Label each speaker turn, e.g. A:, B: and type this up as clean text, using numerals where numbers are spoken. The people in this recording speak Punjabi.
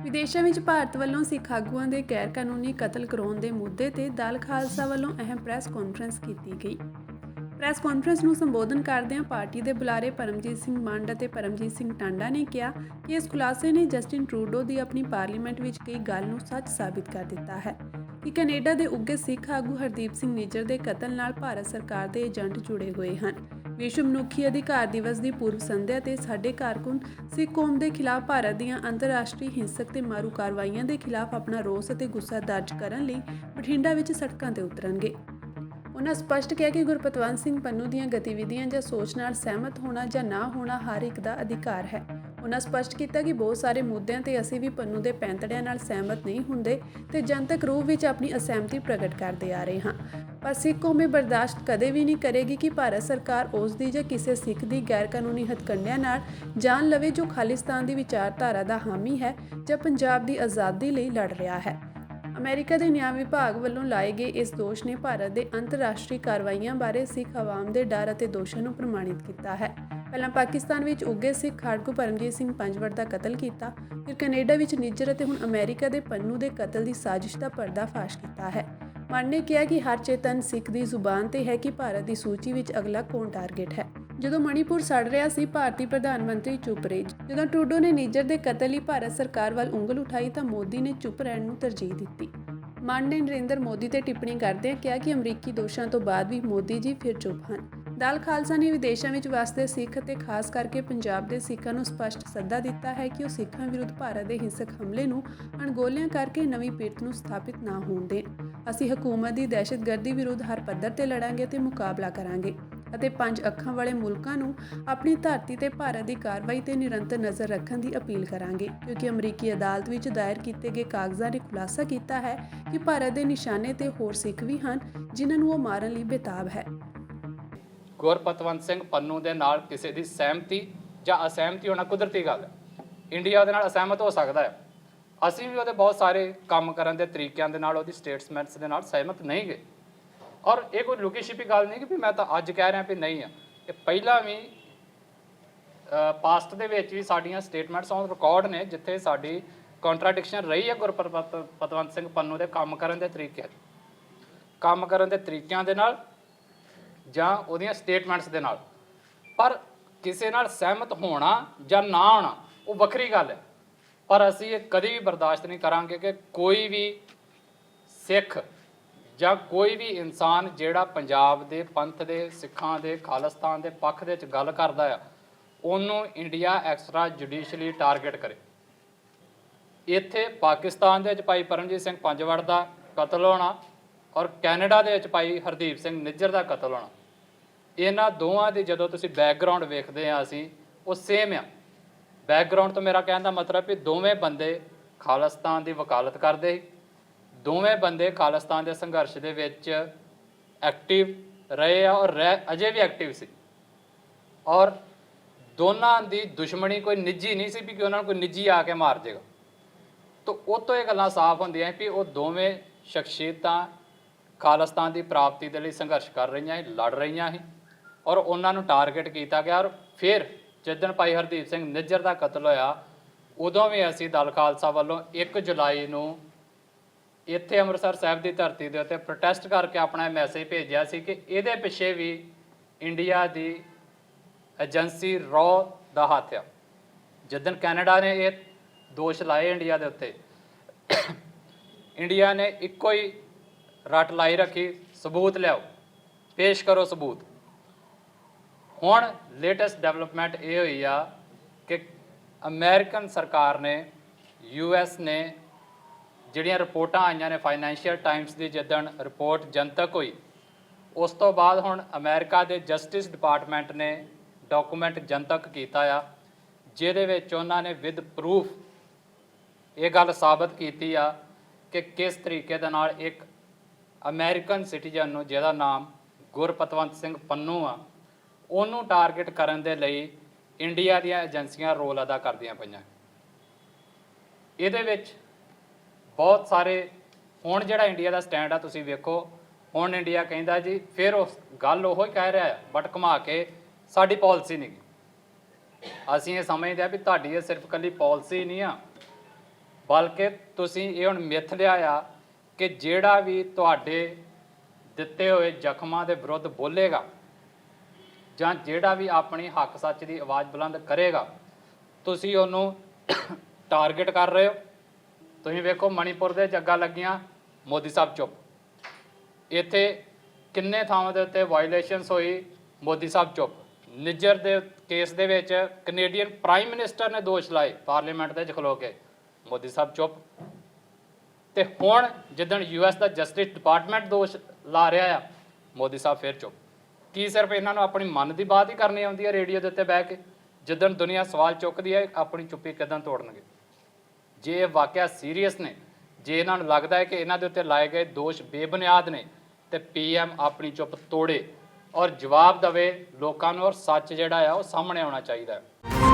A: ਵਿਦੇਸ਼ਾਂ ਵਿੱਚ ਭਾਰਤ ਵੱਲੋਂ ਸਿੱਖ ਆਗੂਆਂ ਦੇ ਗੈਰ ਕਾਨੂੰਨੀ ਕਤਲ ਕਰਾਉਣ ਦੇ ਮੁੱਦੇ ਤੇ ਦਲ ਖਾਲਸਾ ਵੱਲੋਂ ਅਹਿਮ ਪ੍ਰੈਸ ਕਾਨਫਰੰਸ ਕੀਤੀ ਗਈ। ਪ੍ਰੈਸ ਕਾਨਫਰੰਸ ਨੂੰ ਸੰਬੋਧਨ ਕਰਦਿਆਂ ਪਾਰਟੀ ਦੇ ਬੁਲਾਰੇ ਪਰਮਜੀਤ ਸਿੰਘ ਮੰਡ ਅਤੇ ਪਰਮਜੀਤ ਸਿੰਘ ਟਾਂਡਾ ਨੇ ਕਿਹਾ ਕਿ ਇਸ ਖੁਲਾਸੇ ਨੇ ਜਸਟਿਨ ਟਰੂਡੋ ਦੀ ਆਪਣੀ ਪਾਰਲੀਮੈਂਟ ਵਿੱਚ ਕਈ ਗੱਲ ਨੂੰ ਸੱਚ ਸਾਬਿਤ ਕਰ ਦਿੱਤਾ ਹੈ ਕਿ ਕੈਨੇਡਾ ਦੇ ਉੱਘੇ ਸਿੱਖ ਆਗੂ ਹਰਦੀਪ ਸਿੰਘ ਨਿੱਜਰ ਦੇ ਕਤਲ ਨਾਲ ਭਾਰਤ ਸਰਕਾਰ ਦੇ ਏਜੰਟ ਜੁੜੇ ਹੋਏ ਹਨ। ਵਿਸ਼ਵ ਮਨੁੱਖੀ ਅਧਿਕਾਰ ਦਿਵਸ ਦੀ ਪੂਰਵ ਸੰਧਿਆ ਤੇ ਸਾਡੇ ਕਾਰਕੁਨ ਸਿੱਖ ਕੌਮ ਦੇ ਖਿਲਾਫ ਭਾਰਤ ਦੀਆਂ ਅੰਤਰਰਾਸ਼ਟਰੀ ਹਿੰਸਕ ਤੇ ਮਾਰੂ ਕਾਰਵਾਈਆਂ ਦੇ ਖਿਲਾਫ ਆਪਣਾ ਰੋਸ ਅਤੇ ਗੁੱਸਾ ਦਰਜ ਕਰਨ ਲਈ ਬਠਿੰਡਾ ਵਿੱਚ ਸੜਕਾਂ ਤੇ ਉਤਰਨਗੇ। ਉਨ੍ਹਾਂ ਸਪਸ਼ਟ ਕਿਹਾ ਕਿ ਗੁਰਪਤਵੰਤ ਸਿੰਘ ਪੰਨੂ ਦੀਆਂ ਗਤੀਵਿਧੀਆਂ ਜਾਂ ਸੋਚ ਨਾਲ ਸਹਿਮਤ ਹੋਣਾ ਜਾਂ ਨਾ ਹੋਣਾ ਹਰ ਇੱਕ ਦਾ ਅਧਿਕਾਰ ਹੈ। ਉਨ੍ਹਾਂ ਸਪਸ਼ਟ ਕੀਤਾ ਕਿ ਬਹੁਤ ਸਾਰੇ ਮੁੱਦਿਆਂ ਤੇ ਅਸੀਂ ਵੀ ਪੰਨੂ ਦੇ ਪੈਂਤੜਿਆਂ ਨਾਲ ਸਹਿਮਤ ਨਹੀਂ ਹੁੰਦੇ ਤੇ ਜਨਤਕ ਰੂਪ ਵਿੱਚ ਆਪਣੀ ਅਸਹਿਮਤੀ ਪ੍ਰਗਟ ਕਰਦੇ ਆ ਰਹੇ ਹਾਂ, ਪਰ ਸਿੱਖ ਕੌਮ ਇਹ ਬਰਦਾਸ਼ਤ ਕਦੇ ਵੀ ਨਹੀਂ ਕਰੇਗੀ ਕਿ ਭਾਰਤ ਸਰਕਾਰ ਉਸ ਦੀ ਜਾਂ ਕਿਸੇ ਸਿੱਖ ਦੀ ਗੈਰ ਕਾਨੂੰਨੀ ਹੱਥਕੰਡਿਆਂ ਨਾਲ ਜਾਨ ਲਵੇ ਜੋ ਖਾਲਿਸਤਾਨ ਦੀ ਵਿਚਾਰਧਾਰਾ ਦਾ ਹਾਮੀ ਹੈ ਜਾਂ ਪੰਜਾਬ ਦੀ ਆਜ਼ਾਦੀ ਲਈ ਲੜ ਰਿਹਾ ਹੈ। ਅਮਰੀਕਾ ਦੇ ਨਿਆਂ ਵਿਭਾਗ ਵੱਲੋਂ ਲਾਏ ਗਏ ਇਸ ਦੋਸ਼ ਨੇ ਭਾਰਤ ਦੇ ਅੰਤਰਰਾਸ਼ਟਰੀ ਕਾਰਵਾਈਆਂ ਬਾਰੇ ਸਿੱਖ ਆਵਾਮ ਦੇ ਡਰ ਅਤੇ ਦੋਸ਼ਾਂ ਨੂੰ ਪ੍ਰਮਾਣਿਤ ਕੀਤਾ ਹੈ। ਪਹਿਲਾਂ ਪਾਕਿਸਤਾਨ ਵਿੱਚ ਉੱਘੇ ਸਿੱਖ ਖਾੜਕੂ ਪਰਮਜੀਤ ਸਿੰਘ ਪੰਜਵੜ ਦਾ ਕਤਲ ਕੀਤਾ, ਫਿਰ ਕੈਨੇਡਾ ਵਿੱਚ ਨਿੱਜਰ ਅਤੇ ਹੁਣ ਅਮਰੀਕਾ ਦੇ ਪੰਨੂ ਦੇ ਕਤਲ ਦੀ ਸਾਜ਼ਿਸ਼ ਦਾ ਪਰਦਾਫਾਸ਼ ਕੀਤਾ ਹੈ। ਮੰਡ ਨੇ ਕਿਹਾ ਕਿ ਹਰ ਚੇਤਨ ਸਿੱਖ ਦੀ ਜ਼ੁਬਾਨ ਤੇ ਹੈ ਕਿ ਭਾਰਤ ਦੀ ਸੂਚੀ ਵਿੱਚ ਅਗਲਾ ਕੌਣ ਟਾਰਗੇਟ ਹੈ। ਜਦੋਂ ਮਣੀਪੁਰ ਸੜ ਰਿਹਾ ਸੀ, ਭਾਰਤੀ ਪ੍ਰਧਾਨ ਮੰਤਰੀ ਚੁੱਪ ਰਹੇ। ਜਦੋਂ ਟਰੂਡੋ ਨੇ ਨਿੱਜਰ ਦੇ ਕਤਲ ਲਈ ਭਾਰਤ ਸਰਕਾਰ ਵੱਲ ਉਂਗਲ ਉਠਾਈ ਤਾਂ ਮੋਦੀ ਨੇ ਚੁੱਪ ਰਹਿਣ ਨੂੰ ਤਰਜੀਹ ਦਿੱਤੀ। ਮੰਡ ਨੇ ਨਰਿੰਦਰ ਮੋਦੀ ਤੇ ਟਿੱਪਣੀ ਕਰਦਿਆਂ ਕਿਹਾ ਕਿ ਅਮਰੀਕੀ ਦੋਸ਼ਾਂ ਤੋਂ ਬਾਅਦ ਵੀ ਮੋਦੀ ਜੀ ਫਿਰ ਚੁੱਪ ਹਨ। ਦਲ ਖਾਲਸਾ ਨੇ ਵਿਦੇਸ਼ਾਂ ਵਿੱਚ ਵਸਦੇ ਸਿੱਖ ਅਤੇ ਖਾਸ ਕਰਕੇ ਪੰਜਾਬ ਦੇ ਸਿੱਖਾਂ ਨੂੰ ਸਪਸ਼ਟ ਸੱਦਾ ਦਿੱਤਾ ਹੈ ਕਿ ਉਹ ਸਿੱਖਾਂ ਵਿਰੁੱਧ ਭਾਰਤ ਦੇ ਹਿੰਸਕ ਹਮਲੇ ਨੂੰ ਅਣਗੌਲਿਆਂ ਕਰਕੇ ਨਵੀਂ ਪੀੜਤ ਨੂੰ ਸਥਾਪਿਤ ਨਾ ਹੋਣ ਦੇਣ। ਅਸੀਂ ਹਕੂਮਤ ਦੀ ਦਹਿਸ਼ਤਗਰਦੀ ਵਿਰੁੱਧ ਹਰ ਪੱਧਰ ਤੇ ਲੜਾਂਗੇ ਤੇ ਮੁਕਾਬਲਾ ਕਰਾਂਗੇ ਅਤੇ ਪੰਜ ਅੱਖਾਂ ਵਾਲੇ ਮੁਲਕਾਂ ਨੂੰ ਆਪਣੀ ਧਰਤੀ ਤੇ ਭਾਰਤ ਦੀ ਕਾਰਵਾਈ ਤੇ ਨਿਰੰਤਰ ਨਜ਼ਰ ਰੱਖਣ ਦੀ ਅਪੀਲ ਕਰਾਂਗੇ, ਕਿਉਂਕਿ ਅਮਰੀਕੀ ਅਦਾਲਤ ਵਿੱਚ ਦਾਇਰ ਕੀਤੇ ਗਏ ਕਾਗਜ਼ਾਂ ਨੇ ਖੁਲਾਸਾ ਕੀਤਾ ਹੈ ਕਿ ਭਾਰਤ ਦੇ ਨਿਸ਼ਾਨੇ ਤੇ ਹੋਰ ਸਿੱਖ ਵੀ ਹਨ ਜਿਨ੍ਹਾਂ ਨੂੰ ਉਹ ਮਾਰਨ ਲਈ ਬੇਤਾਬ ਹੈ।
B: ਗੁਰਪਤਵੰਤ ਸਿੰਘ ਪੰਨੂ ਦੇ ਨਾਲ ਕਿਸੇ ਦੀ ਸਹਿਮਤੀ ਜਾਂ ਅਸਹਿਮਤੀ ਹੋਣਾ ਕੁਦਰਤੀ ਗੱਲ ਹੈ। ਇੰਡੀਆ ਉਹਦੇ ਨਾਲ ਅਸਹਿਮਤ ਹੋ ਸਕਦਾ ਹੈ। ਅਸੀਂ ਵੀ ਉਹਦੇ ਬਹੁਤ ਸਾਰੇ ਕੰਮ ਕਰਨ ਦੇ ਤਰੀਕਿਆਂ ਦੇ ਨਾਲ, ਉਹਦੀ ਸਟੇਟਮੈਂਟਸ ਦੇ ਨਾਲ ਸਹਿਮਤ ਨਹੀਂ ਗਏ। ਔਰ ਇਹ ਕੋਈ ਲੁਕੀ ਛਿਪੀ ਗੱਲ ਨਹੀਂ ਕਿ ਵੀ ਮੈਂ ਤਾਂ ਅੱਜ ਕਹਿ ਰਿਹਾ ਵੀ ਨਹੀਂ ਆ। ਇਹ ਪਹਿਲਾਂ ਵੀ ਪਾਸਟ ਦੇ ਵਿੱਚ ਵੀ ਸਾਡੀਆਂ ਸਟੇਟਮੈਂਟਸ ਔਨ ਰਿਕਾਰਡ ਨੇ ਜਿੱਥੇ ਸਾਡੀ ਕੰਟਰਾਡਿਕਸ਼ਨ ਰਹੀ ਹੈ ਗੁਰਪਤਵੰਤ ਸਿੰਘ ਪੰਨੂ ਦੇ ਕੰਮ ਕਰਨ ਦੇ ਤਰੀਕਿਆਂ ਦੇ ਨਾਲ ਜਾਂ ਉਹਦੀਆਂ ਸਟੇਟਮੈਂਟਸ ਦੇ ਨਾਲ। ਪਰ ਕਿਸੇ ਨਾਲ ਸਹਿਮਤ ਹੋਣਾ ਜਾਂ ਨਾ ਹੋਣਾ ਉਹ ਵੱਖਰੀ ਗੱਲ ਹੈ। ਪਰ ਅਸੀਂ ਇਹ ਕਦੇ ਵੀ ਬਰਦਾਸ਼ਤ ਨਹੀਂ ਕਰਾਂਗੇ ਕਿ ਕੋਈ ਵੀ ਸਿੱਖ ਜਾਂ ਕੋਈ ਵੀ ਇਨਸਾਨ ਜਿਹੜਾ ਪੰਜਾਬ ਦੇ ਪੰਥ ਦੇ, ਸਿੱਖਾਂ ਦੇ, ਖਾਲਿਸਤਾਨ ਦੇ ਪੱਖ ਦੇ ਵਿੱਚ ਗੱਲ ਕਰਦਾ ਆ, ਉਹਨੂੰ ਇੰਡੀਆ ਐਕਸਟਰਾ ਜੁਡੀਸ਼ਲੀ ਟਾਰਗੇਟ ਕਰੇ। ਇੱਥੇ ਪਾਕਿਸਤਾਨ ਦੇ ਵਿੱਚ ਭਾਈ ਪਰਮਜੀਤ ਸਿੰਘ ਪੰਜਵੜ ਦਾ ਕਤਲ ਹੋਣਾ ਔਰ ਕੈਨੇਡਾ ਦੇ ਵਿੱਚ ਭਾਈ ਹਰਦੀਪ ਸਿੰਘ ਨਿੱਜਰ ਦਾ ਕਤਲ ਹੋਣਾ, ਇਹਨਾਂ ਦੋਵਾਂ ਦੀ ਜਦੋਂ ਤੁਸੀਂ ਬੈਕਗਰਾਊਂਡ ਵੇਖਦੇ ਹਾਂ ਅਸੀਂ ਉਹ ਸੇਮ ਆ। ਬੈਕਗਰਾਊਂਡ ਤੋਂ ਮੇਰਾ ਕਹਿਣ ਦਾ ਮਤਲਬ ਵੀ ਦੋਵੇਂ ਬੰਦੇ ਖਾਲਿਸਤਾਨ ਦੀ ਵਕਾਲਤ ਕਰਦੇ ਸੀ, ਦੋਵੇਂ ਬੰਦੇ ਖਾਲਿਸਤਾਨ ਦੇ ਸੰਘਰਸ਼ ਦੇ ਵਿੱਚ ਐਕਟਿਵ ਰਹੇ ਆ ਔਰ ਅਜੇ ਵੀ ਐਕਟਿਵ ਸੀ। ਔਰ ਦੋਨਾਂ ਦੀ ਦੁਸ਼ਮਣੀ ਕੋਈ ਨਿੱਜੀ ਨਹੀਂ ਸੀ ਵੀ ਕਿ ਉਹਨਾਂ ਨੂੰ ਕੋਈ ਨਿੱਜੀ ਆ ਕੇ ਮਾਰ ਜਾਏਗਾ। ਤਾਂ ਉਹ ਤੋਂ ਇਹ ਗੱਲਾਂ ਸਾਫ਼ ਹੁੰਦੀਆਂ ਵੀ ਉਹ ਦੋਵੇਂ ਸ਼ਖਸੀਅਤਾਂ ਖਾਲਿਸਤਾਨ ਦੀ ਪ੍ਰਾਪਤੀ ਦੇ ਲਈ ਸੰਘਰਸ਼ ਕਰ ਰਹੀਆਂ ਸੀ, ਲੜ ਰਹੀਆਂ ਸੀ ਔਰ ਉਹਨਾਂ ਨੂੰ ਟਾਰਗੇਟ ਕੀਤਾ ਗਿਆ। ਔਰ ਫਿਰ ਜਿੱਦਣ ਭਾਈ ਹਰਦੀਪ ਸਿੰਘ ਨਿੱਜਰ ਦਾ ਕਤਲ ਹੋਇਆ ਉਦੋਂ ਵੀ ਅਸੀਂ ਦਲ ਖਾਲਸਾ ਵੱਲੋਂ 1 ਜੁਲਾਈ ਨੂੰ ਇੱਥੇ ਅੰਮ੍ਰਿਤਸਰ ਸਾਹਿਬ ਦੀ ਧਰਤੀ ਦੇ ਉੱਤੇ ਪ੍ਰੋਟੈਸਟ ਕਰਕੇ ਆਪਣਾ ਮੈਸੇਜ ਭੇਜਿਆ ਸੀ ਕਿ ਇਹਦੇ ਪਿੱਛੇ ਵੀ ਇੰਡੀਆ ਦੀ ਏਜੰਸੀ ਰॉ ਦਾ ਹੱਥ ਆ। ਜਿੱਦਣ ਕੈਨੇਡਾ ਨੇ ਇਹ ਦੋਸ਼ ਲਾਏ ਇੰਡੀਆ ਦੇ ਉੱਤੇ, ਇੰਡੀਆ ਨੇ ਇੱਕੋ ਹੀ ਰੱਟ ਲਾਈ ਰੱਖੀ, ਸਬੂਤ ਲਿਆਓ, ਪੇਸ਼ ਕਰੋ ਸਬੂਤ। ਹੁਣ ਲੇਟੈਸਟ ਡਿਵੈਲਪਮੈਂਟ ਇਹ ਹੋਈ ਆ ਕਿ ਅਮਰੀਕਨ ਸਰਕਾਰ ਨੇ, US ਨੇ ਜਿਹੜੀਆਂ ਰਿਪੋਰਟਾਂ ਆਈਆਂ ਨੇ ਫਾਈਨੈਂਸ਼ੀਅਲ ਟਾਈਮਸ ਦੀ, ਜਿੱਦਣ ਰਿਪੋਰਟ ਜਨਤਕ ਹੋਈ ਉਸ ਤੋਂ ਬਾਅਦ ਹੁਣ ਅਮਰੀਕਾ ਦੇ ਜਸਟਿਸ ਡਿਪਾਰਟਮੈਂਟ ਨੇ ਡਾਕੂਮੈਂਟ ਜਨਤਕ ਕੀਤਾ ਆ, ਜਿਹਦੇ ਵਿੱਚ ਉਹਨਾਂ ਨੇ ਵਿਦ ਪ੍ਰੂਫ ਇਹ ਗੱਲ ਸਾਬਤ ਕੀਤੀ ਆ ਕਿ ਕਿਸ ਤਰੀਕੇ ਦੇ ਨਾਲ ਇੱਕ ਅਮਰੀਕਨ ਸਿਟੀਜ਼ਨ ਨੂੰ, ਜਿਹਦਾ ਨਾਮ ਗੁਰਪਤਵੰਤ ਸਿੰਘ ਪੰਨੂ ਆ, ਉਹਨੂੰ ਟਾਰਗੇਟ ਕਰਨ ਦੇ ਲਈ ਇੰਡੀਆ ਦੀਆਂ ਏਜੰਸੀਆਂ ਰੋਲ ਅਦਾ ਕਰਦੀਆਂ ਪਈਆਂ। ਇਹਦੇ ਵਿੱਚ ਬਹੁਤ ਸਾਰੇ, ਹੁਣ ਜਿਹੜਾ ਇੰਡੀਆ ਦਾ ਸਟੈਂਡ ਆ ਤੁਸੀਂ ਵੇਖੋ, ਹੁਣ ਇੰਡੀਆ ਕਹਿੰਦਾ ਜੀ ਫਿਰ ਉਸ ਗੱਲ ਉਹੋ ਹੀ ਕਹਿ ਰਿਹਾ ਬਟ ਘੁਮਾ ਕੇ ਸਾਡੀ ਪਾਲਿਸੀ ਨਹੀਂ। ਅਸੀਂ ਇਹ ਸਮਝਦੇ ਹਾਂ ਵੀ ਤੁਹਾਡੀ ਇਹ ਸਿਰਫ ਇਕੱਲੀ ਪਾਲਿਸੀ ਨਹੀਂ ਆ, ਬਲਕਿ ਤੁਸੀਂ ਇਹ ਹੁਣ ਮਿੱਥ ਲਿਆ ਆ ਕਿ ਜਿਹੜਾ ਵੀ ਤੁਹਾਡੇ ਦਿੱਤੇ ਹੋਏ ਜ਼ਖਮਾਂ ਦੇ ਵਿਰੁੱਧ ਬੋਲੇਗਾ ਜਾਂ ਜਿਹੜਾ ਵੀ ਆਪਣੀ ਹੱਕ ਸੱਚ ਦੀ ਆਵਾਜ਼ ਬੁਲੰਦ ਕਰੇਗਾ ਤੁਸੀਂ ਉਹਨੂੰ ਟਾਰਗੇਟ ਕਰ ਰਹੇ ਹੋ। ਤੁਸੀਂ ਵੇਖੋ ਮਣੀਪੁਰ ਦੇ ਜੱਗਾਂ ਲੱਗੀਆਂ, ਮੋਦੀ ਸਾਹਿਬ ਚੁੱਪ। ਇੱਥੇ ਕਿੰਨੇ ਥਾਵਾਂ ਦੇ ਉੱਤੇ ਵਾਇਲੇਸ਼ਨਸ ਹੋਈ, ਮੋਦੀ ਸਾਹਿਬ ਚੁੱਪ। ਨਿੱਜਰ ਦੇ ਕੇਸ ਦੇ ਵਿੱਚ ਕੈਨੇਡੀਅਨ ਪ੍ਰਾਈਮ ਮਿਨਿਸਟਰ ਨੇ ਦੋਸ਼ ਲਾਏ ਪਾਰਲੀਮੈਂਟ ਦੇ ਵਿੱਚ ਖਲੋ ਕੇ, ਮੋਦੀ ਸਾਹਿਬ ਚੁੱਪ। ਤੇ ਹੁਣ ਜਿੱਦਣ ਯੂਐਸ ਦਾ ਜਸਟਿਸ ਡਿਪਾਰਟਮੈਂਟ ਦੋਸ਼ ਲਾ ਰਿਹਾ ਆ, ਮੋਦੀ ਸਾਹਿਬ ਫਿਰ ਚੁੱਪ। ਕੀ ਸਿਰਫ ਇਹਨਾਂ ਨੂੰ ਆਪਣੀ ਮਨ ਦੀ ਬਾਤ ਹੀ ਕਰਨੀ ਆਉਂਦੀ ਹੈ ਰੇਡੀਓ ਦੇ ਉੱਤੇ ਬਹਿ ਕੇ? ਜਿੱਦਣ ਦੁਨੀਆ ਸਵਾਲ ਚੁੱਕਦੀ ਹੈ, ਆਪਣੀ ਚੁੱਪੀ ਕਿੱਦਾਂ ਤੋੜਨਗੇ? ਜੇ ਇਹ ਵਾਕਿਆ ਸੀਰੀਅਸ ਨੇ, ਜੇ ਇਹਨਾਂ ਨੂੰ ਲੱਗਦਾ ਹੈ ਕਿ ਇਹਨਾਂ ਦੇ ਉੱਤੇ ਲਾਏ ਗਏ ਦੋਸ਼ ਬੇਬੁਨਿਆਦ ਨੇ, ਤੇ PM ਆਪਣੀ ਚੁੱਪ ਤੋੜੇ ਔਰ ਜਵਾਬ ਦੇਵੇ ਲੋਕਾਂ ਨੂੰ, ਔਰ ਸੱਚ ਜਿਹੜਾ ਆ ਉਹ ਸਾਹਮਣੇ ਆਉਣਾ ਚਾਹੀਦਾ ਹੈ।